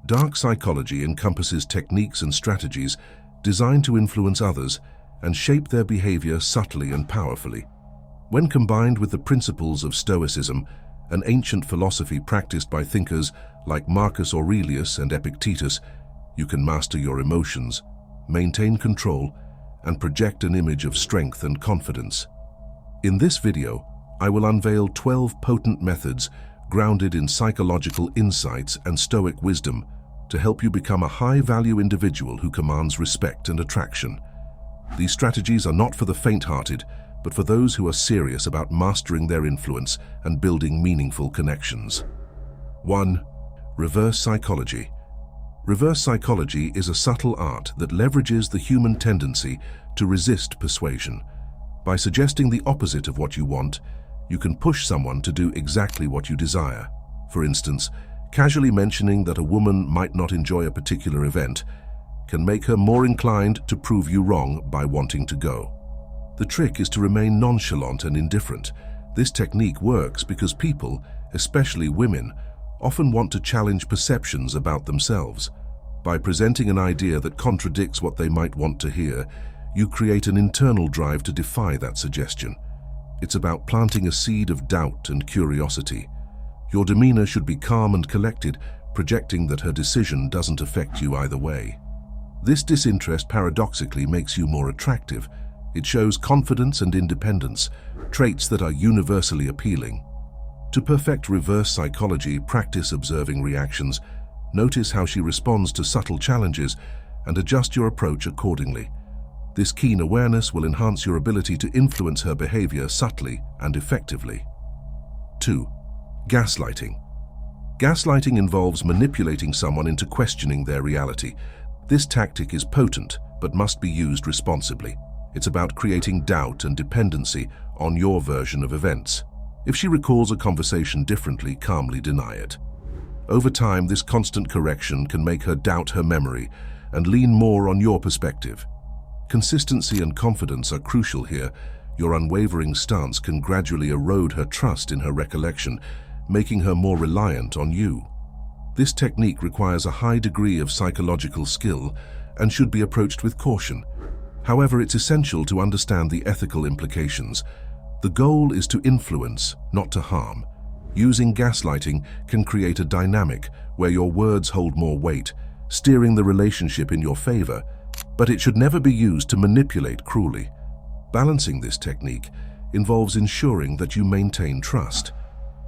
Dark psychology encompasses techniques and strategies designed to influence others and shape their behavior subtly and powerfully. When combined with the principles of Stoicism, an ancient philosophy practiced by thinkers like Marcus Aurelius and Epictetus, you can master your emotions, maintain control, and project an image of strength and confidence. In this video, I will unveil 12 potent methods grounded in psychological insights and Stoic wisdom to help you become a high-value individual who commands respect and attraction. These strategies are not for the faint-hearted, but for those who are serious about mastering their influence and building meaningful connections. 1. Reverse psychology. Reverse psychology is a subtle art that leverages the human tendency to resist persuasion. By suggesting the opposite of what you want, you can push someone to do exactly what you desire. For instance, casually mentioning that a woman might not enjoy a particular event can make her more inclined to prove you wrong by wanting to go. The trick is to remain nonchalant and indifferent. This technique works because people, especially women, often want to challenge perceptions about themselves. By presenting an idea that contradicts what they might want to hear, you create an internal drive to defy that suggestion. It's about planting a seed of doubt and curiosity. Your demeanor should be calm and collected, projecting that her decision doesn't affect you either way. This disinterest paradoxically makes you more attractive. It shows confidence and independence, traits that are universally appealing. To perfect reverse psychology, practice observing reactions. Notice how she responds to subtle challenges and adjust your approach accordingly. This keen awareness will enhance your ability to influence her behavior subtly and effectively. 2. Gaslighting. Gaslighting involves manipulating someone into questioning their reality. This tactic is potent, but must be used responsibly. It's about creating doubt and dependency on your version of events. If she recalls a conversation differently, calmly deny it. Over time, this constant correction can make her doubt her memory and lean more on your perspective. Consistency and confidence are crucial here. Your unwavering stance can gradually erode her trust in her recollection, making her more reliant on you. This technique requires a high degree of psychological skill and should be approached with caution. However, it's essential to understand the ethical implications. The goal is to influence, not to harm. Using gaslighting can create a dynamic where your words hold more weight, steering the relationship in your favor, but it should never be used to manipulate cruelly. Balancing this technique involves ensuring that you maintain trust.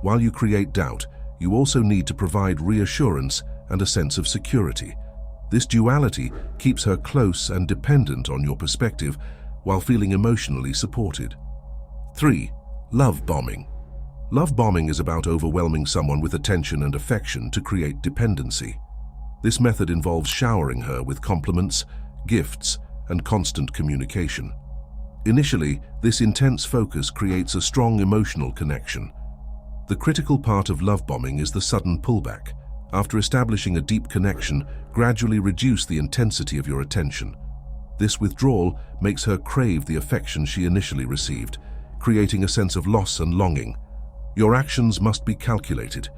While you create doubt, you also need to provide reassurance and a sense of security. This duality keeps her close and dependent on your perspective while feeling emotionally supported. 3. Love bombing. Love bombing is about overwhelming someone with attention and affection to create dependency. This method involves showering her with compliments, gifts, and constant communication. Initially, this intense focus creates a strong emotional connection. The critical part of love bombing is the sudden pullback. After establishing a deep connection, gradually reduce the intensity of your attention. This withdrawal makes her crave the affection she initially received, creating a sense of loss and longing. Your actions must be calculated.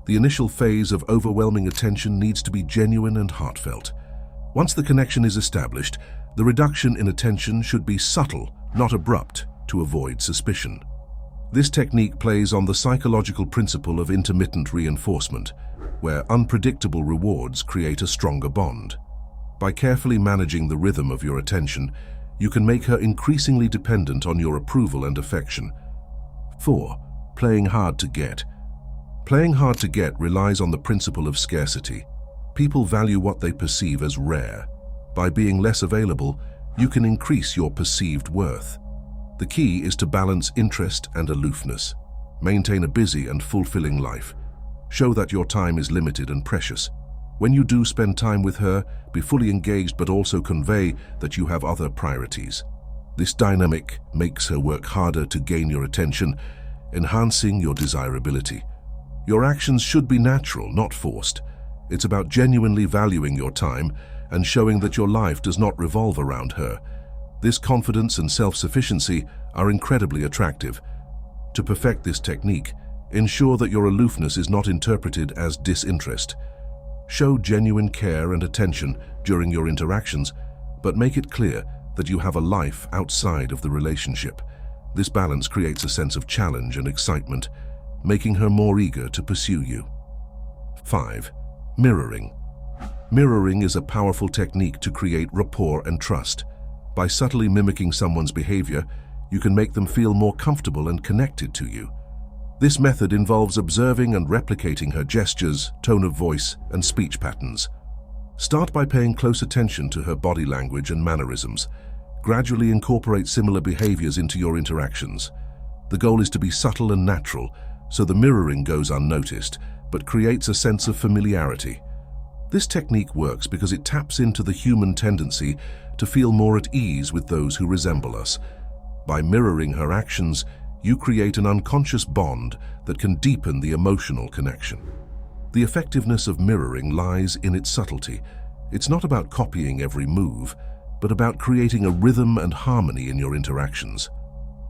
The initial phase of overwhelming attention needs to be genuine and heartfelt. Once the connection is established, the reduction in attention should be subtle, not abrupt, to avoid suspicion. This technique plays on the psychological principle of intermittent reinforcement, where unpredictable rewards create a stronger bond. By carefully managing the rhythm of your attention, you can make her increasingly dependent on your approval and affection. 4. Playing hard to get. Playing hard to get relies on the principle of scarcity. People value what they perceive as rare. By being less available, you can increase your perceived worth. The key is to balance interest and aloofness. Maintain a busy and fulfilling life. Show that your time is limited and precious. When you do spend time with her, be fully engaged but also convey that you have other priorities. This dynamic makes her work harder to gain your attention, enhancing your desirability. Your actions should be natural, not forced. It's about genuinely valuing your time and showing that your life does not revolve around her. This confidence and self-sufficiency are incredibly attractive. To perfect this technique, ensure that your aloofness is not interpreted as disinterest. Show genuine care and attention during your interactions, but make it clear that you have a life outside of the relationship. This balance creates a sense of challenge and excitement, making her more eager to pursue you. 5. Mirroring. Mirroring is a powerful technique to create rapport and trust. By subtly mimicking someone's behavior, you can make them feel more comfortable and connected to you. This method involves observing and replicating her gestures, tone of voice, and speech patterns. Start by paying close attention to her body language and mannerisms. Gradually incorporate similar behaviors into your interactions. The goal is to be subtle and natural, so the mirroring goes unnoticed, but creates a sense of familiarity. This technique works because it taps into the human tendency to feel more at ease with those who resemble us. By mirroring her actions, you create an unconscious bond that can deepen the emotional connection. The effectiveness of mirroring lies in its subtlety. It's not about copying every move, but about creating a rhythm and harmony in your interactions.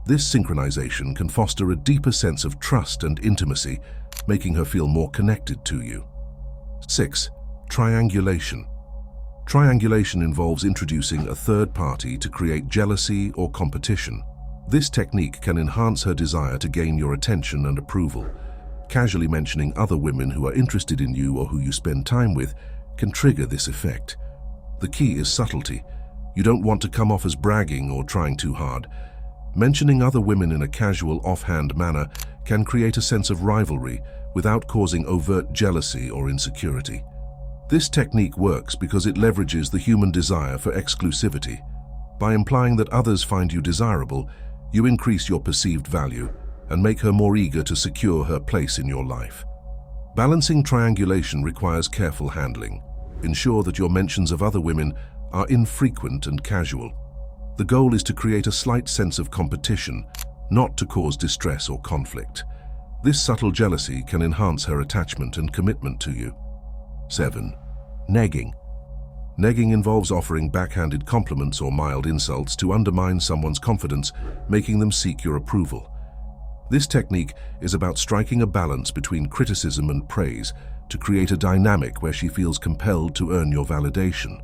This synchronization can foster a deeper sense of trust and intimacy, making her feel more connected to you. 6. Triangulation. Triangulation involves introducing a third party to create jealousy or competition. This technique can enhance her desire to gain your attention and approval. Casually mentioning other women who are interested in you or who you spend time with can trigger this effect. The key is subtlety. You don't want to come off as bragging or trying too hard. Mentioning other women in a casual, offhand manner can create a sense of rivalry without causing overt jealousy or insecurity. This technique works because it leverages the human desire for exclusivity. By implying that others find you desirable, you increase your perceived value and make her more eager to secure her place in your life. Balancing triangulation requires careful handling. Ensure that your mentions of other women are infrequent and casual. The goal is to create a slight sense of competition, not to cause distress or conflict. This subtle jealousy can enhance her attachment and commitment to you. 7. Negging. Negging involves offering backhanded compliments or mild insults to undermine someone's confidence, making them seek your approval. This technique is about striking a balance between criticism and praise to create a dynamic where she feels compelled to earn your validation.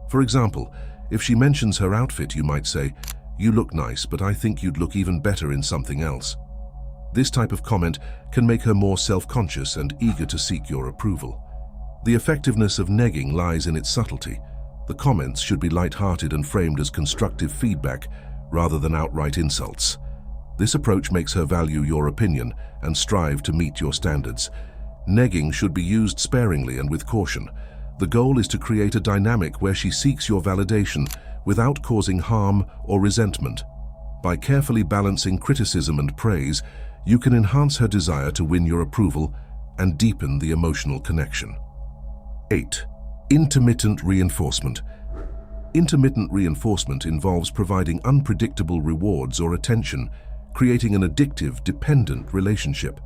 For example, if she mentions her outfit, you might say, "You look nice, but I think you'd look even better in something else." This type of comment can make her more self-conscious and eager to seek your approval. The effectiveness of negging lies in its subtlety. The comments should be light-hearted and framed as constructive feedback rather than outright insults. This approach makes her value your opinion and strive to meet your standards. Negging should be used sparingly and with caution. The goal is to create a dynamic where she seeks your validation without causing harm or resentment. By carefully balancing criticism and praise, you can enhance her desire to win your approval and deepen the emotional connection. 8. Intermittent reinforcement. Intermittent reinforcement involves providing unpredictable rewards or attention, creating an addictive, dependent relationship.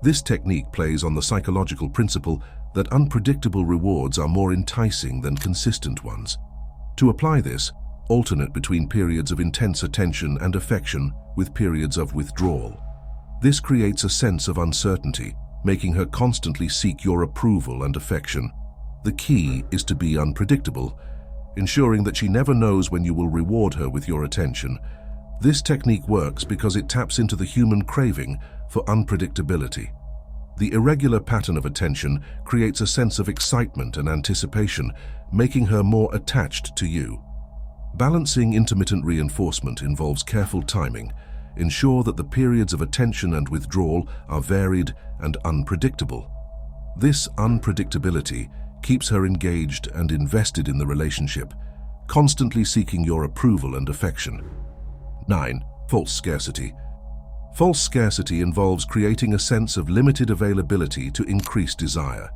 This technique plays on the psychological principle that unpredictable rewards are more enticing than consistent ones. To apply this, alternate between periods of intense attention and affection with periods of withdrawal. This creates a sense of uncertainty, making her constantly seek your approval and affection. The key is to be unpredictable, ensuring that she never knows when you will reward her with your attention. This technique works because it taps into the human craving for unpredictability. The irregular pattern of attention creates a sense of excitement and anticipation, making her more attached to you. Balancing intermittent reinforcement involves careful timing. Ensure that the periods of attention and withdrawal are varied and unpredictable. This unpredictability keeps her engaged and invested in the relationship, constantly seeking your approval and affection. 9. False scarcity. False scarcity involves creating a sense of limited availability to increase desire.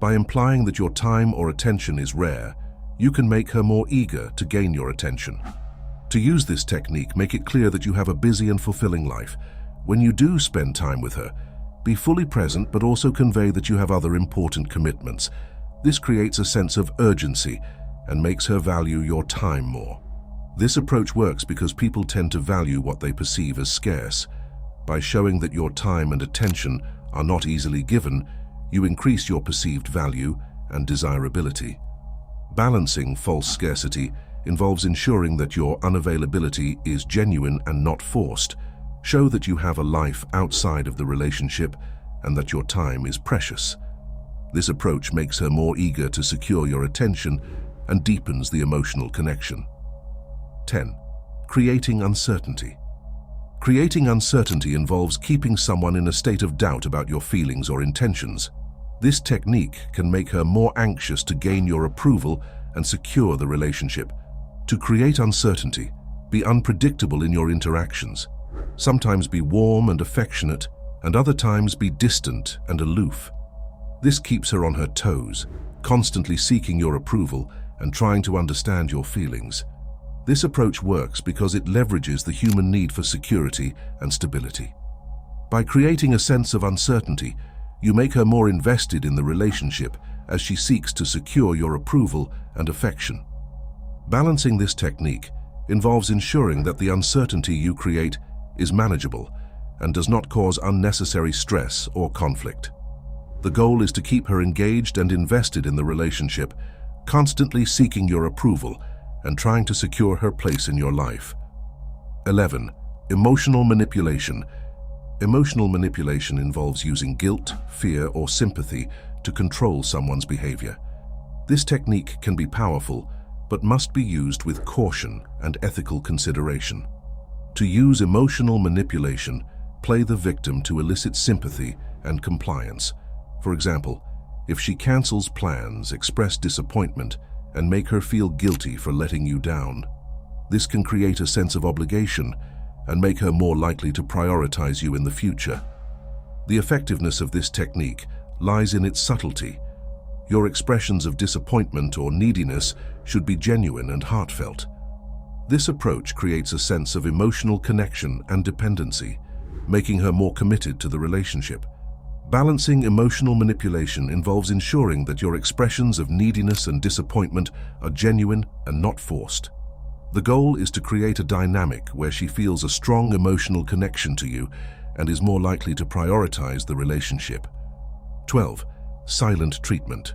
By implying that your time or attention is rare, you can make her more eager to gain your attention. To use this technique, make it clear that you have a busy and fulfilling life. When you do spend time with her, be fully present but also convey that you have other important commitments. This creates a sense of urgency and makes her value your time more. This approach works because people tend to value what they perceive as scarce. By showing that your time and attention are not easily given, you increase your perceived value and desirability. Balancing false scarcity involves ensuring that your unavailability is genuine and not forced. Show that you have a life outside of the relationship and that your time is precious. This approach makes her more eager to secure your attention and deepens the emotional connection. 10. Creating uncertainty. Creating uncertainty involves keeping someone in a state of doubt about your feelings or intentions. This technique can make her more anxious to gain your approval and secure the relationship. To create uncertainty, be unpredictable in your interactions. Sometimes be warm and affectionate, and other times be distant and aloof. This keeps her on her toes, constantly seeking your approval and trying to understand your feelings. This approach works because it leverages the human need for security and stability. By creating a sense of uncertainty, you make her more invested in the relationship as she seeks to secure your approval and affection. Balancing this technique involves ensuring that the uncertainty you create is manageable and does not cause unnecessary stress or conflict. The goal is to keep her engaged and invested in the relationship, constantly seeking your approval and trying to secure her place in your life. 11. Emotional manipulation. Emotional manipulation involves using guilt, fear, or sympathy to control someone's behavior. This technique can be powerful, but must be used with caution and ethical consideration. To use emotional manipulation, play the victim to elicit sympathy and compliance. For example, if she cancels plans, express disappointment, and make her feel guilty for letting you down. This can create a sense of obligation and make her more likely to prioritize you in the future. The effectiveness of this technique lies in its subtlety. Your expressions of disappointment or neediness should be genuine and heartfelt. This approach creates a sense of emotional connection and dependency, making her more committed to the relationship. Balancing emotional manipulation involves ensuring that your expressions of neediness and disappointment are genuine and not forced. The goal is to create a dynamic where she feels a strong emotional connection to you and is more likely to prioritize the relationship. 12. Silent treatment.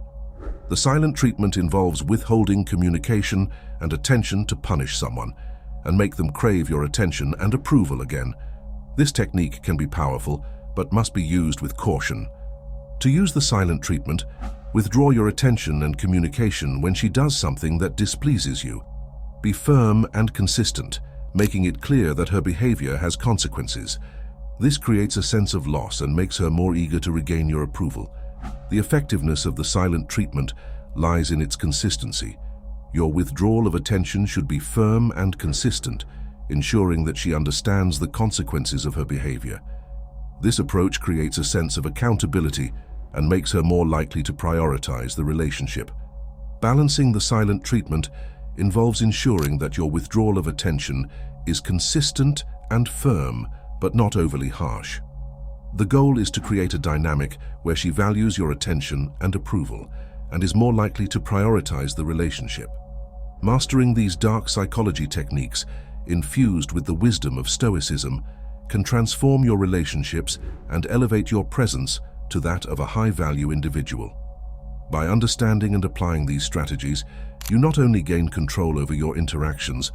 The silent treatment involves withholding communication and attention to punish someone and make them crave your attention and approval again. This technique can be powerful, but must be used with caution. To use the silent treatment, withdraw your attention and communication when she does something that displeases you. Be firm and consistent, making it clear that her behavior has consequences. This creates a sense of loss and makes her more eager to regain your approval. The effectiveness of the silent treatment lies in its consistency. Your withdrawal of attention should be firm and consistent, ensuring that she understands the consequences of her behavior. This approach creates a sense of accountability and makes her more likely to prioritize the relationship. Balancing the silent treatment involves ensuring that your withdrawal of attention is consistent and firm, but not overly harsh. The goal is to create a dynamic where she values your attention and approval and is more likely to prioritize the relationship. Mastering these dark psychology techniques, infused with the wisdom of Stoicism, can transform your relationships and elevate your presence to that of a high-value individual. By understanding and applying these strategies, you not only gain control over your interactions,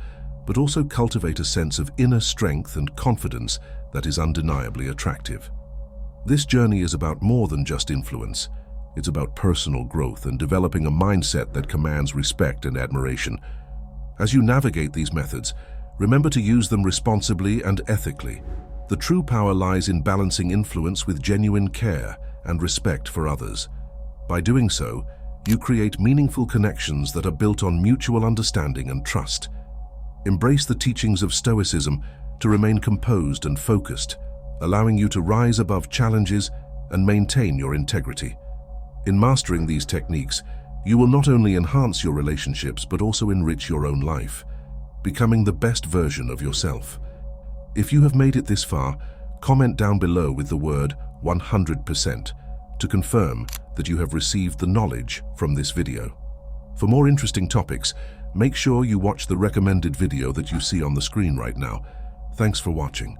but also cultivate a sense of inner strength and confidence that is undeniably attractive. This journey is about more than just influence. It's about personal growth and developing a mindset that commands respect and admiration. As you navigate these methods, remember to use them responsibly and ethically. The true power lies in balancing influence with genuine care and respect for others. By doing so, you create meaningful connections that are built on mutual understanding and trust. Embrace the teachings of Stoicism to remain composed and focused, allowing you to rise above challenges and maintain your integrity. In mastering these techniques, you will not only enhance your relationships but also enrich your own life, becoming the best version of yourself. If you have made it this far, comment down below with the word 100% to confirm that you have received the knowledge from this video. For more interesting topics, make sure you watch the recommended video that you see on the screen right now. Thanks for watching.